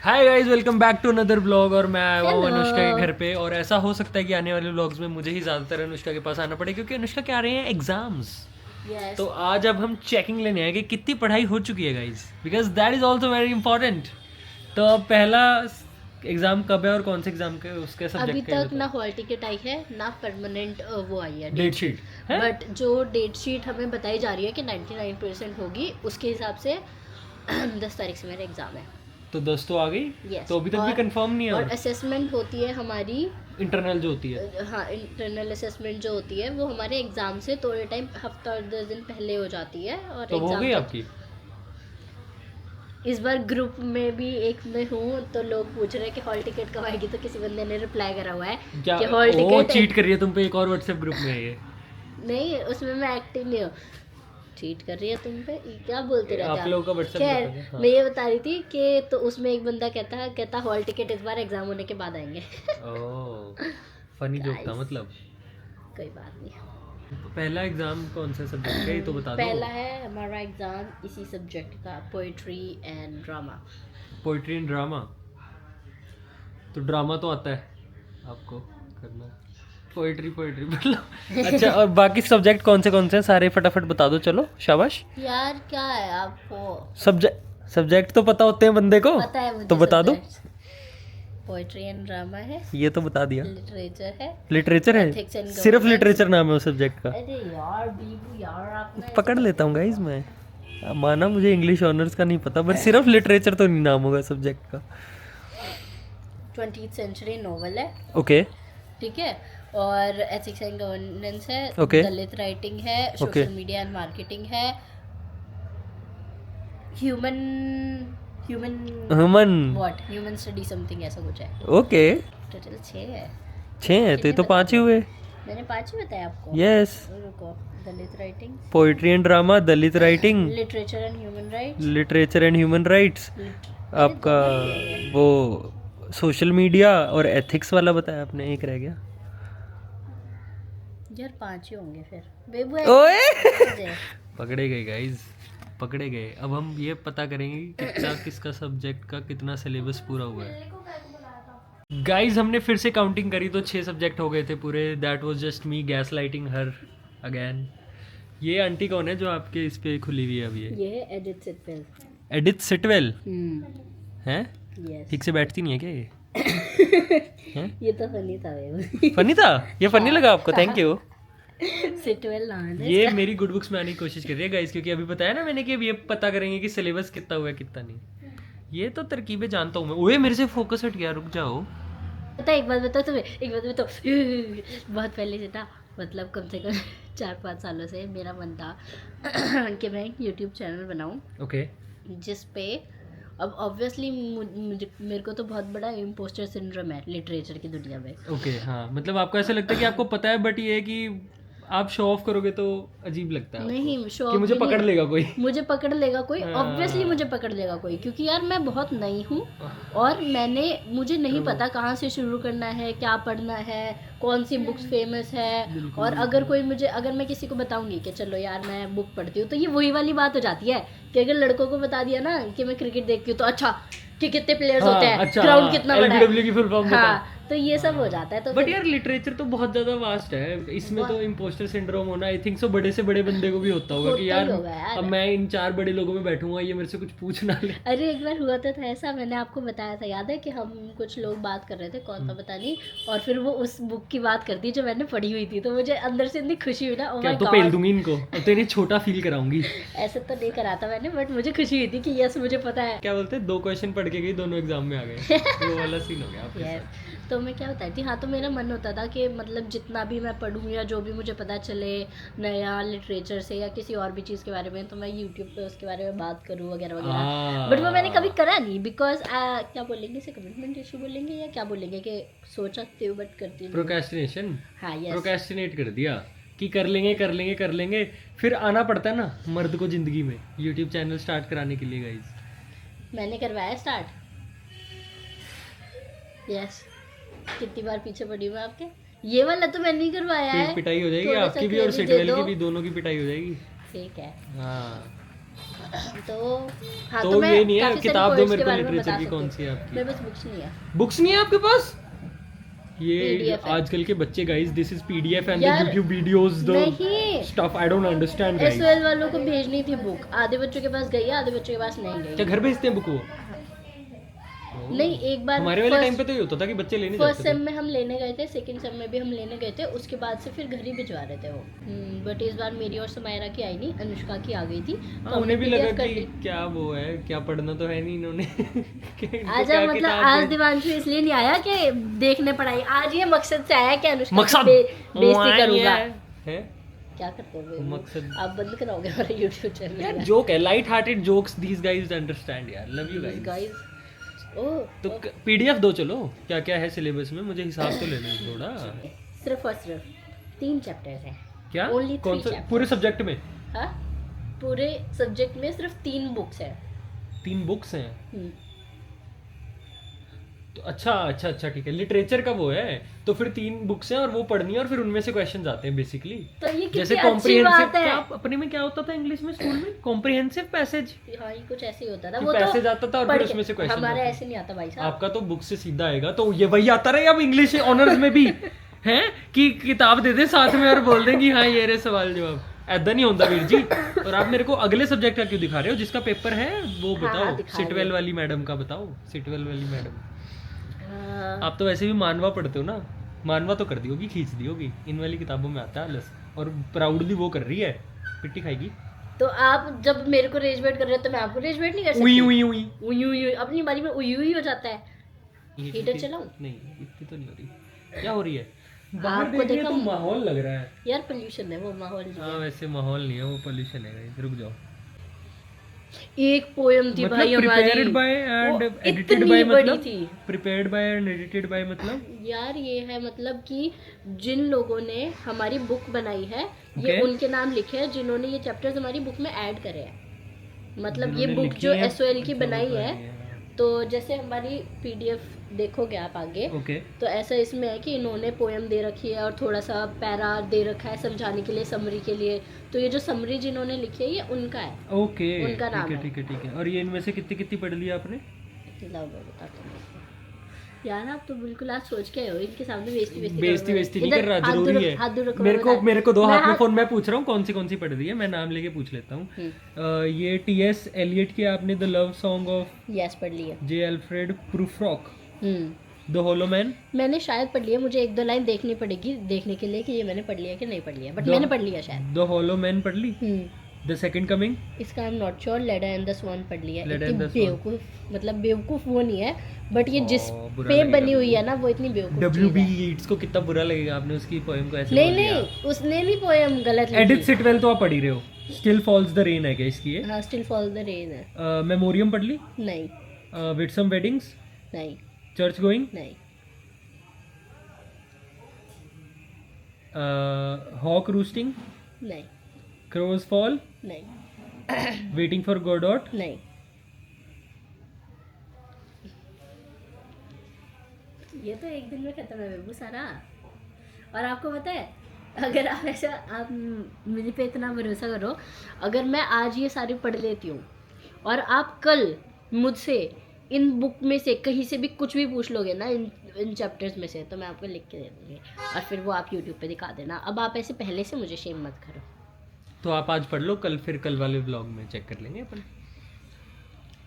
Hi guys, welcome back to another blog. और मैं आया हूँ Hello. अनुष्का के घर पे। और ऐसा हो सकता है कि आने वाले व्लॉग्स में मुझे ही ज़्यादातर अनुष्का के पास आना पड़े, क्योंकि अनुष्का के आ रहे हैं एग्जाम्स। Yes. तो आज अब हम चेकिंग लेने आए कि कितनी पढ़ाई हो चुकी है guys, because that is also very important. तो अब पहला एग्जाम कब है और कौन से एग्जाम के उसके अभी सब्जेक्ट का तक ना हॉल टिकट आई है ना परमानेंट वो आई है डेट शीट है? बट जो डेट शीट हमें बताई जा रही है कि 99% होगी, उसके हिसाब से 10 तारीख से मेरा एग्जाम है। तो 10 तो आ गई। Yes. तो अभी तक भी कंफर्म नहीं और है। असेसमेंट होती है हमारी, इंटरनल जो होती है, हाँ इंटरनल असेसमेंट जो होती है वो हमारे एग्जाम से थोड़े टाइम, हफ्ता और 10 दिन पहले हो जाती है। और तो हो एग्जाम गई आपकी? इस बार ग्रुप में भी एक मैं हूँ, तो लोग पूछ रहे हैं कि हॉल टिकट कब आएगी, तो किसी बंदे ने रिप्लाई करा हुआ है क्या कि हॉल वो टिकट चीट कर रही है तुम पे? एक और व्हाट्सएप ग्रुप में है ये। नहीं, उसमें मैं एक्टिव नहीं हूँ। चीट कर रही है तुम पे, क्या बोलते रहते आप लोगों का व्हाट्सएप खैर, ग्रुप है, हाँ। मैं ये बता रही थी कि तो उसमें एक बंदा कहता हॉल टिकट इस बार एग्जाम होने के बाद आएंगे। ओह, फनी जोक था मतलब। कोई बात नहीं। पहला एग्जाम कौन सा सब्जेक्ट का, ये तो बता दो। पहला है हमारा एग्जाम इसी सब्जेक्ट का, poetry and drama. Poetry and drama. तो ड्रामा तो आता है आपको करना, पोइट्री मतलब अच्छा। और बाकी सब्जेक्ट कौन से हैं सारे फटाफट बता दो, चलो शाबाश। यार क्या है आपको? सब्जेक्ट तो पता होते हैं बंदे को, पता है मुझे। तो बता दो। पोइट्री एंड ड्रामा है, ये तो बता दिया। लिटरेचर है। लिटरेचर Ethics है, and सिर्फ governance। लिटरेचर नाम है उस सब्जेक्ट का। अरे यार बीबू यार, आपने पकड़ लेता हूँ गाइज मैं, माना मुझे इंग्लिश ऑनर्स का नहीं पता, बट सिर्फ लिटरेचर तो नहीं नाम होगा सब्जेक्ट का। 20th सेंचुरी नोवेल है, ओके ठीक है। और एथिक्स एंड गवर्नेंस है, Okay. दलित राइटिंग है, Okay. Social media and marketing है, ह्यूमन ह्यूमन स्टडी समथिंग ऐसा कुछ है। ओके। टोटल 6 है। 6 है तो ये तो 5 ही हुए। मैंने 5 ही बताया आपको। यस, रुको, Dalit writing, poetry and drama, Dalit writing, literature and human rights, literature and human rights, आपका वो सोशल मीडिया और एथिक्स वाला बताया आपने, एक रह गया। यार 5 ही होंगे फिर। बेबू ओए पकड़े गए गाइज, पकड़े गए। अब हम ये पता करेंगे कि कितना किसका सब्जेक्ट का कितना सिलेबस पूरा हुआ है। गाइज हमने फिर से काउंटिंग करी तो 6 सब्जेक्ट हो गए थे पूरे। That was just me gas lighting her again. ये आंटी कौन है जो आपके इस पे खुली हुई है अभी? ये है एडिथ सिटवेल। एडिथ सिटवेल है? यस। ठीक से बैठती नहीं है क्या ये? ये तो फनी था बेबू। फनी था ये? फनी लगा आपको? Thank you. सिटवेल नाम है ये मेरी गुड बुक्स में आने की कोशिश कर रही है गाइस, क्योंकि अभी बताया ना मैंने कि अब ये पता करेंगे कि सिलेबस कितना हुआ है कितना नहीं। ये तो तरकीबें जानता हूँ मैं। ओए मेरे से फोकस हट गया, रुक जाओ। पता है, एक बात बताओ तुम्हें, एक बात बताओ। बहुत पहले से था, मतलब कम से कम 4-5 सालों से मेरा मन था कि मैं एक यूट्यूब चैनल बनाऊं, ओके। जिस पे अब ऑब्वियसली मेरे को तो बहुत बड़ा इम्पोस्टर सिंड्रोम है लिटरेचर की दुनिया में। ओके हाँ, मतलब आपको ऐसा लगता है कि आपको पता है, बट ये है कि आप शो ऑफ करोगे तो अजीब लगता है नहीं, आपको, शो कि मुझे पकड़ लेगा कोई। मुझे पकड़ लेगा कोई, हाँ। ऑब्वियसली मुझे पकड़ लेगा कोई, क्योंकि यार मैं बहुत नई हूँ और मुझे नहीं पता कहाँ से शुरू करना है, क्या पढ़ना है, कौन सी बुक्स फेमस है। और अगर मैं किसी को बताऊंगी कि चलो यार मैं बुक पढ़ती हूँ, तो ये वही वाली बात हो जाती है कि अगर लड़कों को बता दिया ना कि मैं क्रिकेट देखती हूँ, तो अच्छा कि कितने प्लेयर्स होते हैं, अच्छा, ग्राउंड कितना बड़ा है, LBW की फुल फॉर्म बता। हाँ, तो ये सब हो जाता है। तो बट यार लिटरेचर तो बहुत ज्यादा वास्ट है, इसमें तो इम्पोस्टर सिंड्रोम होना आई थिंक सो बड़े से बड़े बंदे को भी होता होगा कि यार अब मैं इन 4 बड़े लोगों में बैठूंगा, ये मेरे से कुछ पूछ ना ले। अरे एक बार हुआ तो था ऐसा, मैंने आपको बताया था, याद है कि हम कुछ लोग बात कर रहे थे, कौन था पता नहीं, और फिर वो उस बुक की बात करती जो मैंने पढ़ी हुई थी, तो मुझे अंदर से इतनी खुशी हुई ना। ओ माय तो पेल दूंगी इनको, अब तो इन्हें छोटा फील कराऊंगी। ऐसे तो नहीं करा था मैंने, बट मुझे खुशी हुई थी कि यस मुझे पता है। क्या बोलते हैं, 2 क्वेश्चन पढ़ के गई, दोनों एग्जाम में आ गए। वो वाला सीन हो गया आपके साथ। यस, तो मैं क्या बताई थी, हाँ, तो मेरा मन होता था कि मतलब जितना भी मैं पढ़ूँ या जो भी मुझे पता चले नया लिटरेचर से या किसी और भी चीज़ के बारे में, तो मैं यूट्यूब पे उसके बारे में बात करूँ वगैरह वगैरह। बट वो मैंने कभी करा नहीं, बिकॉज क्या बोलेंगे इसे, कमिटमेंट इशू बोलेंगे या क्या बोलेंगे, कि सोच सकती हूँ बट करती नहीं। प्रोक्रेस्टिनेशन। हाँ, यस। प्रोक्रेस्टिनेट कर दिया कि कर लेंगे, फिर आना पड़ता है ना मर्द को जिंदगी में यूट्यूब चैनल स्टार्ट कराने के लिए गाइस। मैंने करवाया स्टार्ट। यस, कितनी बार पीछे पड़ी हूँ मैं आपके। ये वाला तो मैंने नहीं करवाया है। पिटाई हो जाएगी थोड़ा सा आपकी भी और credit दे सिटवेल दो। की भी, दोनों की पिटाई हो जाएगी। ठीक है। हाँ तो हाँ, तो मैं ये नहीं है काफी सारी किताब दो poets मेरे के को बारे में लिटरेचर बता की, सकती कौन हूँ। सी है आपकी? मेरे पास बुक्स नहीं है। बुक्स नहीं है आपके पास? ये PDF है। आजकल के बच्चे guys, this is PDF and the यार, यूट्यूब वीडियोस द नहीं। Stuff I don't understand guys. SOL वालों को भेजनी थी बुक, आधे बच्चों के पास गई है, आधे बच्चों के पास नहीं गई। क्या घर भेजते हैं बुक वो? नहीं, एक बार हमारे वाले टाइम पे तो ये होता था कि बच्चे लेने फर्स्ट जाते थे। सेम में हम लेने गए थे, सेकंड सेम में भी हम लेने गए थे, उसके बाद से फिर घर ही भिजवा रहे थे वो। बट इस बार मेरी और समायरा की आई नहीं, अनुष्का की आ गई थी। तो हाँ, उन्हें भी लगा PDF कर कि ली। क्या वो है, क्या पढ़ना तो है नहीं इन्होंने। आजा, मतलब आज दिवांशु इसलिए नहीं आया कि देखने पढ़ाई, आज ये मकसद से आया कि अनुष्का मकसद बेइज्जती करूंगा। है क्या करते हो बे? मकसद। आप बंद कराओगे हमारा YouTube चैनल यार जोक है, light hearted jokes these guys understand यार, love you guys. Guys. Oh, तो पीडीएफ दो चलो, क्या क्या है सिलेबस में, मुझे हिसाब तो लेने दो थोड़ा। सिर्फ और सिर्फ 3 चैप्टर्स हैं। क्या Only कौन 3 सा chapters। पूरे सब्जेक्ट में? हाँ, पूरे सब्जेक्ट में सिर्फ 3 बुक्स हैं। 3 बुक्स हैं? हम्म। तो अच्छा ठीक है, लिटरेचर का वो है तो फिर 3 बुक्स हैं और वो पढ़नी है और फिर उनमें से क्वेश्चंस आते हैं बेसिकली। तो ये जैसे कितनी अच्छी कॉम्प्रिहेंसिव, बात है। क्या अपने में क्या होता था इंग्लिश में स्कूल में, कॉम्प्रिहेंसिव पैसेज। हाँ, ये कुछ ऐसे ही होता था। कि वो पैसेज तो आता था और पढ़ फिर के- उसमें से क्वेश्चन हमारा आते। ऐसे नहीं आता भाई साहब। आपका तो बुक से सीधा आएगा, तो ये वही आता रहे अब इंग्लिश ऑनर्स में भी है कि किताब दे दे साथ में और बोल देंगे हाँ ये रहे सवाल जवाब। ऐदा नहीं होता वीर जी। और आप मेरे को अगले सब्जेक्ट का क्यों दिखा रहे हो, जिसका पेपर है वो हाँ, बताओ। दिखा सिटवेल रही हूँ। वाली मैडम का बताओ, सिटवेल वाली मैडम। हाँ, आप तो वैसे भी मानवा पढ़ते हो ना, मानवा तो कर दी होगी, खींच दी होगी, इन वाली किताबों में आता है आलस। और प्राउडली वो कर रही है, पिट्टी खाएगी। तो आप जब मेरे को रेज वेट कर रहे हो तो मैं आपको रेज वेट नहीं कर सकती। उई अपनी बारी में उई उई हो जाता है। हीटर चलाऊं? नहीं इतनी तो नहीं हो रही। क्या हो रही है? बाहर आपको देख रही है देखा तो माहौल लग रहा है। यार, पोल्यूशन है वो, माहौल नहीं हाँ है। वैसे माहौल नहीं है वो, पोल्यूशन है। रुक जाओ। एक पोयम थी मतलब भाई हमारी, prepared by and वो edited इतनी by बड़ी मतलब थी। prepared by and edited by मतलब यार ये है मतलब कि जिन लोगों ने हमारी बुक बनाई है, ये Okay. उनके नाम लिखे हैं जिन्होंने ये चैप्टर्स हमारी बुक में ऐड करे हैं। मतलब ये जिन्होंने बुक लिखी जो है, एसओएल की अच्छा, बनाई वो है, है। तो जैसे हमारी पीडीएफ देखोगे आप आगे, ओके तो ऐसा इसमें है कि इन्होंने पोएम दे रखी है और थोड़ा सा पैरा दे रखा है समझाने के लिए, समरी के लिए। तो ये जो समरी जिन्होंने लिखी है ये उनका है। ओके उनका नाम है। ठीक है। और ये इनमें से कितनी कितनी पढ़ ली आपने? लाओ मैं बताता हूँ आपको। यार आप तो बिल्कुल आज सोच के आए हो, इनके सामने बेइज्जती नहीं कर रहा, जरूरी है। हाथ दूर रखो, मेरे को दो मैं हाथ में फोन, मैं पूछ रहा हूँ कौन सी पढ़ रही है, मैं नाम लेके पूछ लेता हूँ। ये टीएस एलियट की आपने the love song of yes पढ़ लिया। J Alfred Prufrock, the hollow man. मैंने शायद पढ़ लिया, मुझे 1-2 लाइन देखनी पड़ेगी देखने के लिए कि ये मैंने पढ़ लिया कि नहीं पढ़ लिया, बट मैंने पढ़ लिया शायद। द होलो मैन पढ़ ली। द सेकंड कमिंग, इसका I am not sure. Leda and the swan पढ़ लिया। लेडा इतनी एंड द स्वान। बेवकूफ, मतलब बेवकूफ वो नहीं है, बट ये जिस बुरा पे लगेगा। बनी हुई है ना वो इतनी बेवकूफ डब्ल्यू चीज़ बी है। ईट्स को कितना बुरा लगेगा, आपने उसकी पोएम को ऐसे नहीं बोल दिया। नहीं, उसने नहीं पोएम गलत एडिथ लिखी। सिटवेल तो आप पढ़ ही रहे हो। स्टिल फॉल्स द रेन है क्या इसकी? ये हाँ, स्टिल फॉल द रेन है। मेमोरियम पढ़ ली। नहीं विटसम वेडिंग्स, नहीं चर्च गोइंग, नहीं हॉक रूस्टिंग, नहीं क्रोज फॉल, नहीं वेटिंग फॉर गोडॉट, नहीं। ये तो एक दिन में खत्म है बेबू सारा। और आपको पता है, अगर आप ऐसा, आप मुझे पे इतना भरोसा करो, अगर मैं आज ये सारी पढ़ लेती हूँ और आप कल मुझसे इन बुक में से कहीं से भी कुछ भी पूछ लोगे ना, इन चैप्टर्स में से, तो मैं आपको लिख के दे दूँगी और फिर वो आप यूट्यूब पे दिखा देना। अब आप ऐसे पहले से मुझे शेम मत करो। तो आप आज पढ़ लो, कल फिर कल वाले व्लॉग में चेक कर लेंगे अपन।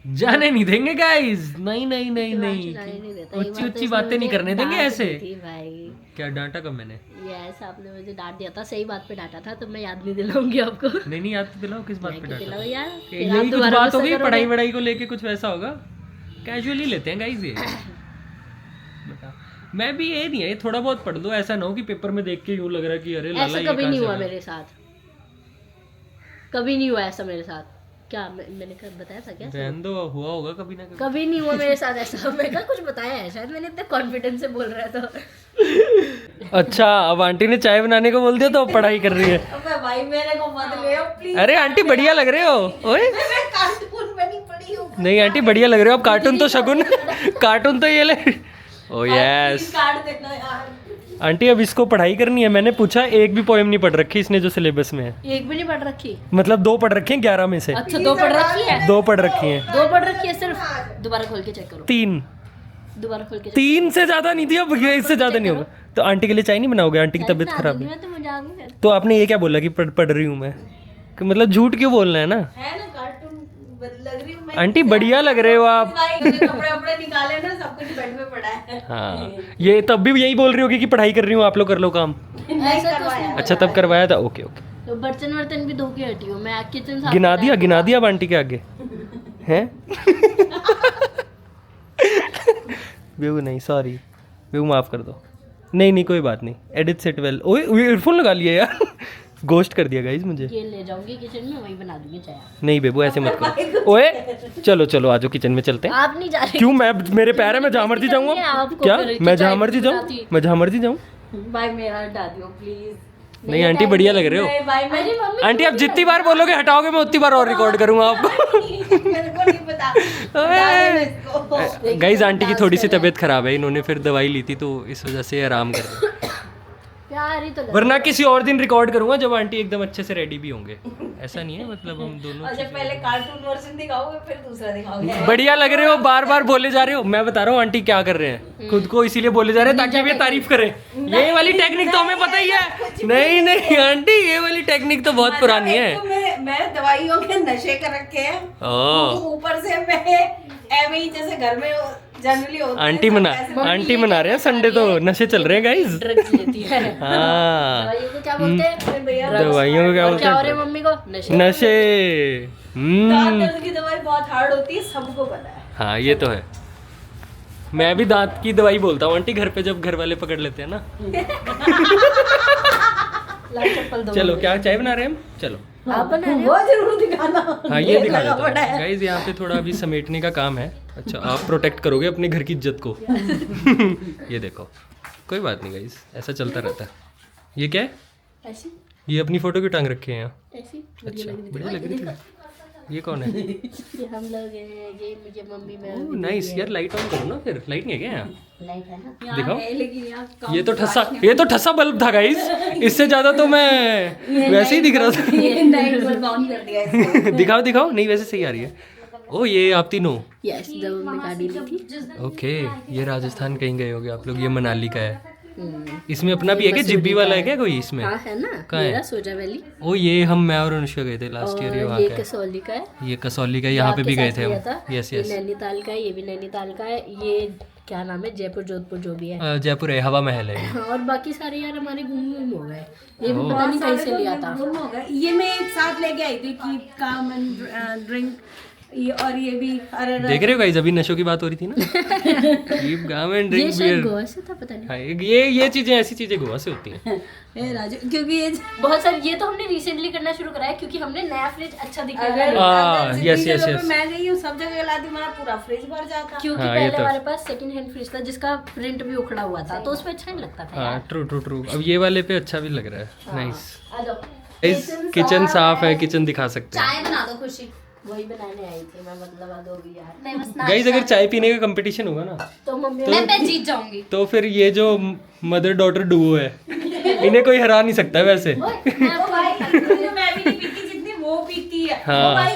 जाने नहीं देंगे गाइस, नहीं जाने नहीं देता। ऊंची ऊंची बातें नहीं करने देंगे ऐसे। भाई क्या डांटा कब मैंने? यस, आपने मुझे डांट दिया था, सही बात पे डांटा था, तो मैं याद नहीं दिलाऊंगी आपको। नहीं याद तो दिलाओ, किस बात पे मैं डांटा दिलाओ था? यार, ये फिर आप यही कुछ दोबारा बात हो गुस्सा गई, करोगे। पढ़ाई वढ़ाई को लेके कुछ वैसा होगा, कैजुअली लेते हैं गाइस ये। बता, मैं भी ये नहीं है, ये थोड़ा बहुत पढ़ लो, ऐसा ना हो कि पेपर में देख के यूं लग रहा है कि अरे लाला ऐसा ये कभी कहाँ नहीं से हुआ आया? मेरे साथ, कभी नहीं हुआ ऐसा मेरे साथ। क्या मैंने कब बताया था क्या? रहने दो, हुआ होगा कभी ना कभी। कभी नहीं हुआ मेरे साथ ऐसा। मैं कहा कुछ बताया है शायद, मैंने इतने कॉन्फिडेंस से बोल रहा था। अच्छा, अब आंटी ने चाय बनाने को बोल दिया तो पढ़ाई कर रही है। अबे भाई मेरे को मत ले प्लीज। अरे आंटी बढ़िया लग रहे हो। ओए मैं कार्टून में नहीं पढ़ी हूँ। नहीं आंटी बढ़िया लग रहे हो, अब कार्टून तो शगुन, कार्टून तो ये ले। ओ यस, काट देना यार। आंटी अब इसको पढ़ाई करनी है। मैंने पूछा एक भी पोएम नहीं पढ़ रखी इसने जो सिलेबस में है। एक भी नहीं पढ़ रखी? मतलब 2 पढ़ रखे हैं 11 में से। अच्छा 2 पढ़ रखी है? 2 पढ़ रखी हैं। 2 पढ़ रखी है सिर्फ? दोबारा खोल के चेक करो। 3 दोबारा खोल के 3 से ज्यादा नहीं थी, अब इससे ज्यादा नहीं होगा। तो आंटी के लिए चाय नहीं बनाओगे? आंटी की तबीयत खराब है। मैं तो मजाक में कर तो आपने ये क्या बोला कि पढ़ रही हूँ मैं? कि मतलब झूठ क्यों बोलना है ना? है ना, कार्टून लग रही हूँ मैं। आंटी बढ़िया लग रहे हो आप। कपड़े निकाले ना, सब कुछ बेड में पड़ा है। हाँ, ये तब भी यही बोल रही होगी कि पढ़ाई कर रही हूँ, आप लोग कर लो काम। ऐसा तो अच्छा तब करवाया था, ओके ओके। तो बर्तन भी धो के हटी हूँ मैं, किचन साफ गिना दिया अब आंटी के आगे हैं। बेबू नहीं, सॉरी बेबू, माफ कर दो। नहीं कोई बात नहीं, एडिट सेट वेल। ओए ईयरफोन लगा लिया यार। गोस्ट कर दिया गाइस मुझे। ये ले जाऊंगी किचन में, वही बना दूंगी चाय। नहीं बेबू ऐसे मत करो। ओए चलो आज किचन में चलते हैं। आप नहीं जा रहे? क्यों? मैं मेरे पैर है, मैं जहाँ मर्जी जाऊंगा। क्या मैं जहाँ मर्जी जाऊँ? भाई मेरा हटा दियो प्लीज। नहीं आंटी बढ़िया लग रहे हो। अरे मम्मी, आंटी आप जितनी बार बोलोगे हटाओगे, मैं उतनी बार और रिकॉर्ड करूंगा आपको। मेरे को नहीं पता। गाइस आंटी की थोड़ी सी तबीयत खराब है, इन्होंने फिर दवाई ली थी तो इस वजह से आराम कर रहे हैं। प्यार ही तो लग वरना किसी और दिन रिकॉर्ड करूंगा जब आंटी एकदम अच्छे से रेडी भी होंगे। ऐसा नहीं है, मतलब हम दोनों अच्छा पहले कार्टून वर्जन दिखाओगे फिर दूसरा दिखाओगे। बढ़िया लग रहे हो, बार बोले जा रहे हो। मैं बता रहा हूँ आंटी क्या कर रहे हैं, खुद को इसीलिए बोले जा रहे हैं ताकि अब ये तारीफ करें। ये वाली टेक्निक तो हमें पता ही है। नहीं आंटी, ये वाली टेक्निक तो बहुत पुरानी है। मैं दवाइयों के नशे कर रखे हैं, ऊपर से मैं ऐਵੇਂ ही जैसे घर में जनरली होता है। आंटी मना रहे हैं, संडे तो नशे चल रहे हैं गाइस। ड्रग्स लेती है। हाँ, दवाइयों को क्या बोलते हैं भैया? दवाइयों को क्या बोलते हैं? क्या हो रहा है मम्मी को? नशे। दांत दर्द की दवाई बहुत हार्ड होती है, सबको पता है। हाँ ये तो है। मैं भी दांत की दवाई बोलता हूँ आंटी घर पे, जब घर वाले पकड़ लेते हैं ना। चलो क्या चाय बना रहे हैं हम? चलो आप बना रहे हो? वो जरूर दिखाना। हाँ ये दिखा देता हूँ गाइस। यहाँ पे थोड़ा अभी समेटने का काम है। अच्छा आप प्रोटेक्ट करोगे अपने घर की इज्जत को। ये देखो, कोई बात नहीं गाइस, ऐसा चलता रहता है। ये क्या है? ऐसी ये अपनी फोटो क्यों टांग रखे हैं यहाँ? ऐसी अच्छा बढ़िया लग रही थी। ये कौन है? ये हम लोग हैं, ये मुझे मम्मी में। नाइस यार, लाइट ऑन करो ना फिर। लाइट नहीं है क्या यहाँ? लाइट है ना, दिखाओ। लेकिन यहाँ ये तो ठसा बल्ब था गाइस, इससे ज्यादा तो मैं वैसे ही दिख रहा था। ये नाइट बल्ब ऑन कर दिया इसको। दिखाओ। नहीं वैसे सही आ रही है। ओ ये आप तीनों? यस, जब हमने गाड़ी ली थी। ओके, ये राजस्थान कहीं गए होगे आप लोग। ये मनाली का है। इसमें अपना भी है क्या? जिब्बी वाला है क्या कोई इसमें? हाँ है ना, कहाँ है? मेरा सोजा वैली। ओ ये मैं और अनुष्का गए थे लास्ट ईयर। ये वहाँ ये का है। कसौली का है। ये कसौली का, यहाँ पे भी गए थे हम। यस ये नैनीताल का है, ये भी नैनीताल का है। ये क्या नाम है, जयपुर जोधपुर जो भी है। जयपुर है, हवा महल है। और बाकी सारे यार हमारे गुम हो गए। ये भी पता नहीं कहीं से लिया था। ये मैं एक साथ लेके आई थी कि काम एंड ड्रिंक। ये और ये भी देख रहे हो गाइस, अभी नशों की बात हो रही थी ना। Keep calm and drink beer. Goa से था, पता नहीं। हाँ, ये चीजें, ऐसी चीजें गोवा से होती हैं। राजू, क्योंकि ये बहुत सारे, ये तो हमने रिसेंटली करना शुरू करा है क्योंकि हमने नया फ्रिज अच्छा दिखा है। यस मैं गई हूँ सब जगह ला दी, हमारा पूरा फ्रिज भर जाता। क्योंकि पहले हमारे पास सेकंड हैंड फ्रिज था जिसका प्रिंट भी उखड़ा हुआ था, तो उसमें अच्छा नहीं लगता था। हाँ ट्रू। अब ये वाले पे अच्छा भी लग रहा है। नाइस। आ जाओ, किचन साफ है, किचन दिखा सकते हैं। चाय बना दो खुशी। वही बनाने आई थी मैं, मतलब आ दो भी यार। नहीं बस गाइस अगर चाय पीने का कंपटीशन होगा ना तो मम्मी मैं जीत जाऊंगी। तो फिर ये जो मदर डॉटर डुओ है, इन्हें कोई हरा नहीं सकता वैसे। मैं भी नहीं पीती जितनी वो पीती है। हाँ।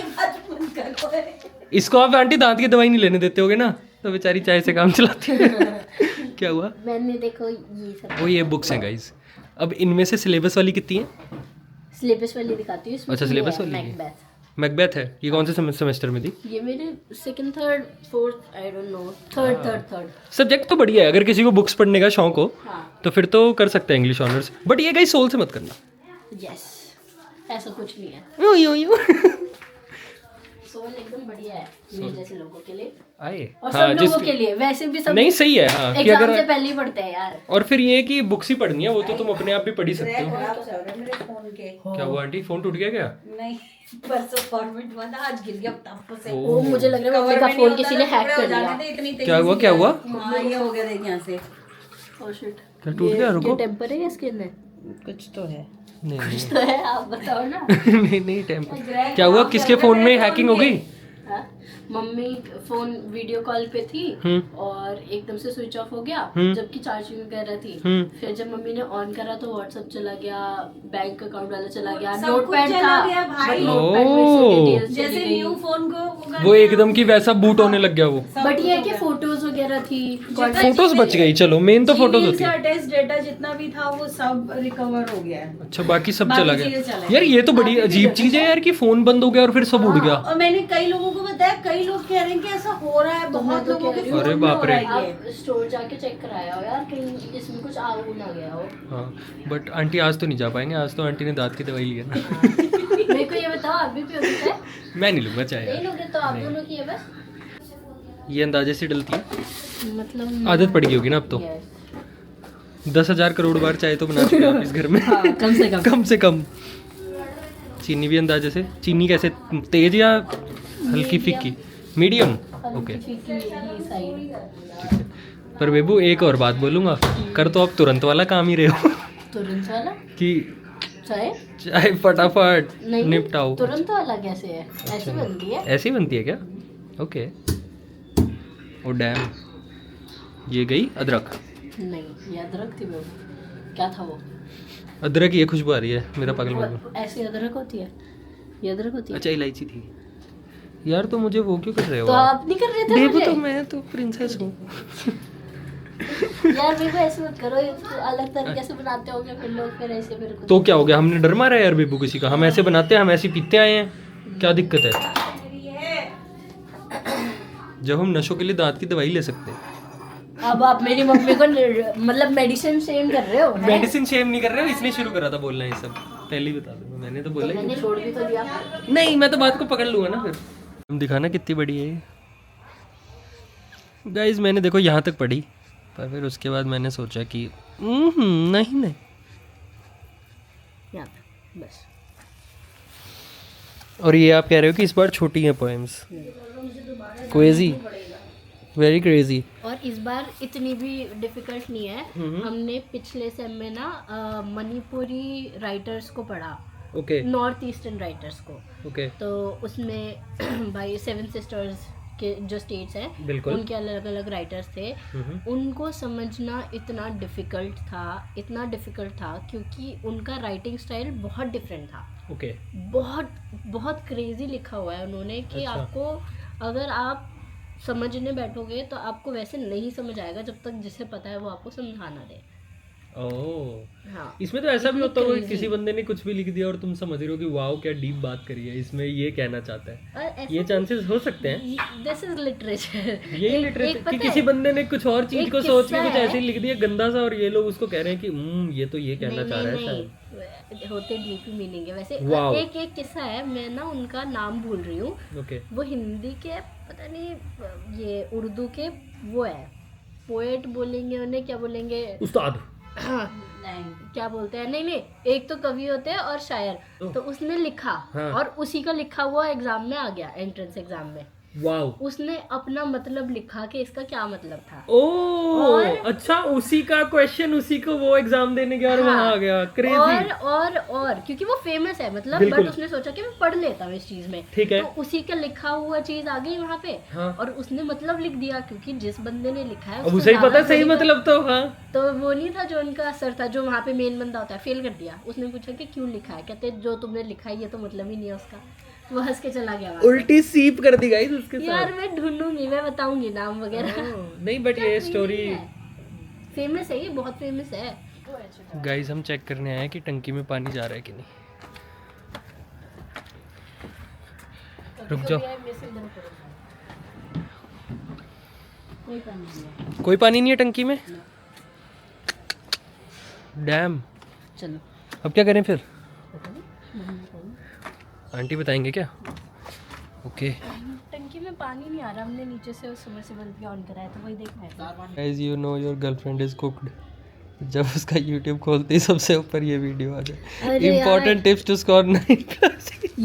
इसको आप आंटी दांत की दवाई नहीं लेने देते होगे ना, तो बेचारी चाय से काम चलाती है। क्या हुआ? मैंने देखो ये सब। ओ ये बुक्स हैं गाइस। अब इनमें से सिलेबस वाली कितनी है? सिलेबस वाली दिखाती हूँ। अच्छा सिलेबस वाली मैकबेथ है। ये कौन से सेमेस्टर में थी? ये मेरे second third fourth, I don't know, third. Subject तो बढ़िया है, अगर किसी को बुक्स पढ़ने का शौक हो हाँ। तो फिर तो कर सकते हैं इंग्लिश ऑनर्स। बट ये गाइस सोल से मत करना। यस, ऐसा कुछ नहीं है। यो सोल एकदम बढ़िया है मेरे जैसे लोगों के लिए आए। और सब लोगों के लिए, वैसे भी सब नहीं सही है। हाँ कि एग्जाम अगर से पहले ही पढ़ते हैं यार। और फिर ये कि बुक्स ही पढ़नी है, वो तो तुम अपने आप भी पढ़ ही सकते हो। मेरे फोन के क्या हुआ आंटी, फोन टूट गया क्या? नहीं, परसों फॉर्मेट हुआ था, आज गिर गया ताप से। वो मुझे लग रहा है मम्मी का फोन किसी ने हैक कर लिया। क्या हुआ हां ये हो गया, देख यहां से। ओह शिट, क्या टूट गया? रुको, टेम्पर है या स्किन है? कुछ तो है। नहीं तो है, आप बताओ ना। नहीं टेम्पर। क्या हुआ, किसके फोन में हैकिंग हो गई? मम्मी फोन वीडियो कॉल पे थी और एकदम से स्विच ऑफ हो गया जबकि चार्जिंग वगैरह थी। फिर जब मम्मी ने ऑन करा तो व्हाट्सएप चला गया, बैंक अकाउंट वाला चला गया, नोटपैड था बट नोटपैड में से डिटेल्स जैसे न्यू फोन को वो एकदम की वैसा बूट होने लग गया वो। बट ये है कि फोटोज वगैरह थी, फोटोज बच गई, चलो मेन तो फोटोज होती है। अटैच डेटा जितना भी था वो सब रिकवर हो गया है। अच्छा बाकी सब चला गया। यार ये तो बड़ी अजीब चीज है यार कि फोन बंद हो गया और फिर सब उड़ गया। और मैंने कई लोगों को बताया, कई लोग कह रहे हैं कि ऐसा हो रहा है, बहुत लोगों के अरे बाप रे। आप स्टोर जाके चेक कराया हो यार कहीं इसमें कुछ आग ना गया हो। हाँ बट आंटी आज तो नहीं जा पाएंगे, आज तो आंटी ने दांत की दवाई ली है ना। मेरे को ये बताओ आप भी पियोगे चाय? मैं नहीं लूंगा चाय। नहीं लोगे तो आप दोनों की है बस। ये अंदाजे से डलती है, मतलब आदत पड़ गई होगी ना अब तो। 10,000 करोड़ बार चाय तो बना चुके आप इस घर में। हाँ, कम से कम कम से कम। चीनी भी अंदाजे से, चीनी कैसे तेज या हल्की फीकी? मीडियम। ओके ठीक है। पर बेबू एक और बात बोलूंगा, कर तो आप तुरंत वाला काम ही रहे हो। तुरंत वाला कि चाय चाय फटाफट नहीं निपटाओ। तुरंत वाला कैसे है? ऐसी बनती है? ऐसी बनती है क्या? ओके। ओ डैम, ये गई अदरक। नहीं ये अदरक थी वो। क्या था वो? अदरक ये खुशबू आ रही है मेरा पागल बाबू। ऐसी अदरक होती है? ये अदरक होती है? अच्छा इलायची थी यार। तो मुझे वो क्यों कर रहे हो तो आप नहीं कर रहे थे बेबू? मुझे? तो मैं तो प्रिंसेस हूँ। यार बेबू ऐसे मत करो, ये तो अलग तरीके से बनाते होंगे फिर लोग, फिर ऐसे मेरे को तो क्या हो गया, हमने डर मारा है यार बेबू किसी का? हम ऐसे बनाते हैं, हम ऐसे पीते आए हैं, क्या दिक्कत है? जब हम नशों के लिए दांत की दवाई ले सकते हैं। अब आप मेरी मम्मी को मतलब मेडिसिन सेम कर रहे हो? मेडिसिन शेम नहीं कर रहे हो, इसने शुरू करा था बोलना ये सब। पहले ही बता दो, मैंने तो बोला ही मैंने छोड़ भी तो दिया। नहीं। मैं तो बात को पकड़ लूंगा ना फिर। तुम दिखाना कितनी बड़ी है ये। गाइज मैंने देखो यहाँ तक पढ़ी, पर फिर उसके बाद मैंने सोचा कि नहीं यहाँ पे बस। और ये आप कह रहे हो कि इस बार छोटी है पोएम्स? Crazy, very crazy. और इस बार इतनी भी डिफिकल्ट नहीं है। हमने पिछले सेम में ना मणिपुरी राइटर्स को पढ़ा, ओके नॉर्थ ईस्टर्न राइटर्स को। ओके तो उसमें भाई 7 सिस्टर्स के जो स्टेट्स हैं बिल्कुल। उनके अलग अलग राइटर्स थे। उनको समझना इतना डिफिकल्ट था क्योंकि उनका राइटिंग स्टाइल बहुत डिफरेंट था। ओके बहुत बहुत क्रेजी लिखा हुआ है उन्होंने कि अच्छा। आपको अगर आप समझने बैठोगे तो आपको वैसे नहीं समझ आएगा जब तक जिसे पता है वो आपको समझाना दे। ओह हाँ इसमें तो ऐसा भी इतनी होता होगा कि crazy। किसी बंदे ने कुछ भी लिख दिया और तुम समझ रहे हो कि वाओ क्या डीप बात करी है, इसमें ये कहना चाहता है। और ऐसा ये चांसेस हो सकते हैं। This is literature. ये लिटरेचर कि किसी बंदे ने कुछ और चीज एक को सोच के किस्सा कुछ है। ऐसे ही लिख दिया गंदा सा, और ये लोग उसको कह रहे हैं कि ये तो ये कहना चाह रहा है शायद। होते डीप मीनिंग है वैसे। Wow। एक किस्सा है, मैं ना उनका नाम भूल रही हूँ। ओके वो हिंदी के पता नहीं, ये उर्दू के वो है, पोएट बोलेंगे उन्हें, क्या बोलेंगे, उस्ताद। नहीं क्या बोलते हैं, नहीं एक तो कवि होते हैं और शायर। तो उसने लिखा हाँ। और उसी का लिखा हुआ एग्जाम में आ गया, एंट्रेंस एग्जाम में। वाओ उसने अपना मतलब लिखा कि इसका क्या मतलब था। ओह अच्छा, उसी का क्वेश्चन उसी को वो एग्जाम देने गया और वहां आ गया। क्रेजी। और क्योंकि वो फेमस है मतलब, बिल्कुल। बट उसने सोचा कि मैं पढ़ लेता हूँ इस चीज में। ठीक है। तो उसी का लिखा हुआ चीज आ गई वहाँ पे। हाँ। और उसने मतलब लिख दिया क्योंकि जिस बंदे ने लिखा है अब उसे ही उसको पता है ज्यादा सही थोड़ी मतलब तो। हाँ तो वो नहीं था जो उनका असर था, जो वहाँ पे मेन बंदा होता है, फेल कर दिया। उसने पूछा कि क्यों लिखा है, कहते जो तुमने लिखा है ये तो मतलब ही नहीं है उसका। वो हंस के चला गया वहाँ से। उल्टी सीप कर दी गाइस उसके साथ। यार मैं ढूंढूंगी, मैं बताऊंगी नाम वगैरह। नहीं बट ये स्टोरी फेमस है, ये बहुत फेमस है। गाइस हम चेक करने आए हैं कि टंकी में पानी जा रहा है कि नहीं। रुक जाओ, कोई पानी नहीं है टंकी में। डैम। चलो अब क्या करें फिर? आंटी बताएंगे क्या? ओके टंकी में पानी नहीं आ रहा, हमने नीचे से सबमर्सिबल भी ऑन कराया तो वही देखना है। Guys you know your girlfriend is cooked. जब उसका YouTube खोलते ही सबसे ऊपर ये वीडियो आ जाए, इंपॉर्टेंट टिप्स टू स्कोर 9+।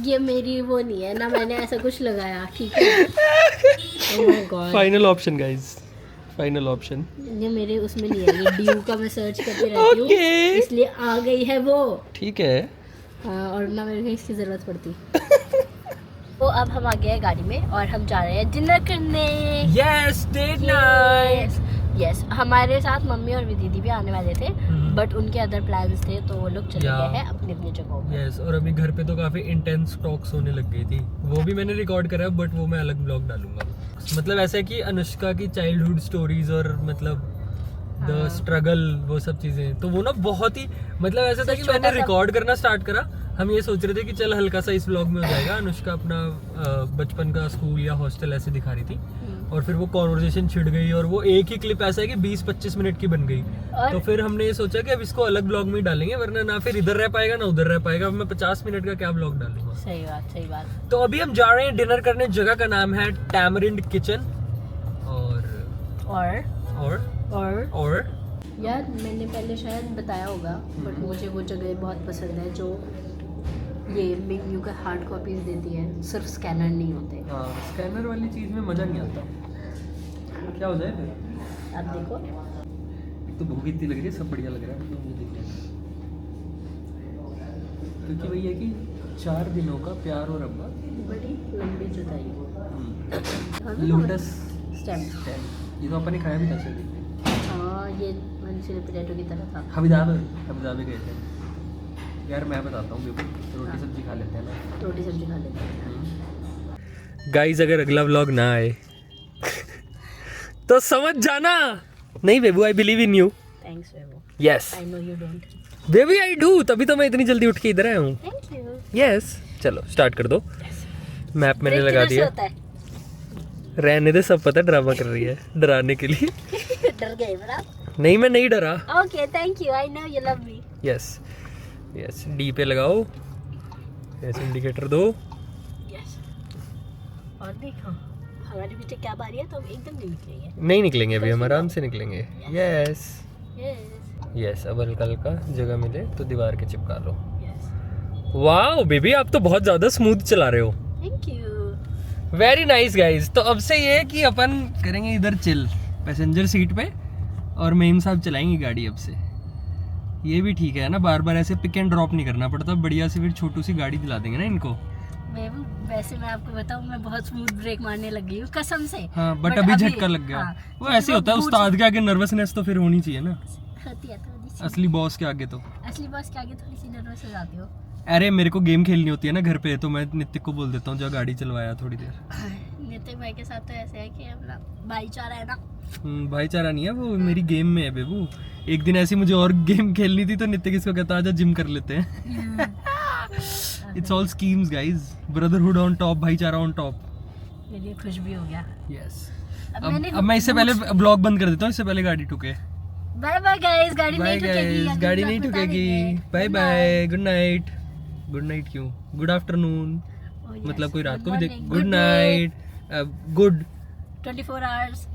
ये मेरी वो नहीं है ना, मैंने ऐसा कुछ लगाया, ठीक है। Oh my God, final option guys, final option. ये मेरे उसमें नहीं है, ये ड्यू का मैं सर्च करती रहती हूँ इसलिए आ गई है वो। ठीक है। हाँ, और ना मेरे को इसकी जरूरत पड़ती। तो अब हम आ गए हैं गाड़ी में और हम जा रहे हैं डिनर करने। Yes, date night. यस, हमारे साथ मम्मी और दीदी भी आने वाले थे, बट उनके अदर प्लान्स थे तो वो लोग चले गए हैं अपनी अपनी जगहों पर। यस, और अभी घर पे तो काफी इंटेंस टॉक्स होने लग गई थी, वो भी मैंने रिकॉर्ड करा, बट वो मैं अलग ब्लॉग डालूंगा। मतलब ऐसा है कि अनुष्का की चाइल्डहुड स्टोरीज और मतलब द स्ट्रगल, वो सब चीजें, तो वो ना बहुत ही मतलब ऐसा था कि मैंने रिकॉर्ड करना स्टार्ट करा, हम ये सोच रहे थे कि चल हल्का सा इस व्लॉग में हो जाएगा। अनुष्का अपना बचपन का स्कूल या हॉस्टल ऐसे दिखा रही थी, और फिर वो कॉन्वर्जेशन छिड़ गई, और वो एक ही क्लिप ऐसा है कि 20-25 मिनट की बन गई। तो फिर हमने ये सोचा कि अब इसको अलग ब्लॉग में ही डालेंगे, वरना ना फिर इधर रह पाएगा ना उधर रह पाएगा। अब मैं 50 मिनट का क्या ब्लॉग डालूंगा। सही बात, सही बात। तो अभी हम जा रहे हैं डिनर करने, जगह का नाम है टैमरिंड किचन। और यार मैंने पहले शायद बताया होगा, बट मुझे वो जगह बहुत पसंद है जो ये मेन्यू का हार्ड कॉपीज देती है, सिर्फ स्कैनर नहीं होते। हाँ, स्कैनर वाली चीज़ में मज़ा नहीं आता। क्या हो जाए फिर? आप देखो, एक तो भूख इतनी लग रही है, सब बढ़िया लग रहा है, तो मुझे दिख रहा है। क्योंकि वही है कि 4 दिनों का प्यार और अब्बा, बड़ी लंबी जुदाई। Lotus stem. ये तो अपन ने खाया भी था शायद। हाँ, ये मंचूरियन पोटैटो की तरह था। हबीदाब गए थे यार। मैं बताता हूँ, रोटी सब्जी खा लेते हैं ना, रोटी सब्जी खा लेते हैं। गाइस अगर अगला व्लॉग ना आए तो समझ जाना। नहीं बेबू, I believe in you. Thanks बेबू। Yes I know you don't. Baby I do, तभी तो मैं इतनी जल्दी उठ के इधर आया हूँ। Thank you. यस, चलो स्टार्ट कर दो। मैप मैंने लगा दिया। रहने दे, सब पता ड्रामा कर रही है डराने के लिए। डर गए बड़ा? नहीं, मैं नहीं डरा। Okay, thank you, I know you love me. Yes yes, D पे लगाओ, यस इंडिकेटर दो। यस, और देखो हमारे पीछे क्या बारी है, तो हम एकदम नहीं निकलेंगे। नहीं निकलेंगे अभी, हम आराम से निकलेंगे। यस यस यस, अब हल्का हल्का जगह मिले तो दीवार के चिपका लो। यस, वाओ बेबी, आप तो बहुत ज्यादा स्मूथ चला रहे हो। Thank you. Very nice guys. तो अब से ये है कि अपन करेंगे इधर चिल पैसेंजर सीट पे, और मेम साहब चलाएंगे गाड़ी अब से। ये भी ठीक है ना, बार बार ऐसे पिक एंड ड्रॉप नहीं करना पड़ता, बढ़िया से फिर छोटू सी गाड़ी दिला देंगे ना इनको। वैसे मैं आपको बताऊं, मैं बहुत स्मूथ ब्रेक मारने लगी हूँ कसम से। हाँ, बट अभी झटका लग गया। हाँ, वो ऐसे होता है, उस्ताद के आगे नर्वसनेस तो फिर होनी चाहिए ना। होती है थोड़ी सी। असली बॉस के आगे तो असली बॉस के आगे थोड़ी सी नर्वस हो जाती हो। अरे मेरे को गेम खेलनी होती है ना घर पे, तो मैं नितिक को बोल देता हूँ जो गाड़ी चलवाया थोड़ी देर। नितिन भाई के साथ तो ऐसे है कि अपना भाईचारा है ना। भाईचारा नहीं है, वो मेरी गेम में है बेबू। एक दिन ऐसी मुझे और गेम खेलनी थी, तो नितिक इसको कहता आजा जिम कर लेते हैं। It's all schemes guys, brotherhood on top, भाईचारा ऑन टॉप। मेरे लिए खुश भी हो गया। यस, अब अब मैं इससे पहले ब्लॉग बंद कर देता हूँ, इससे पहले गाड़ी टुके। बाय बाय गाइस, गाड़ी बाय नहीं टूटेगी। गाइस, गाड़ी नहीं टुकेगी। Bye bye, good night. Good night क्यों, गुड आफ्टरनून, मतलब कोई रात को भी देख। Good night, good 24 hours.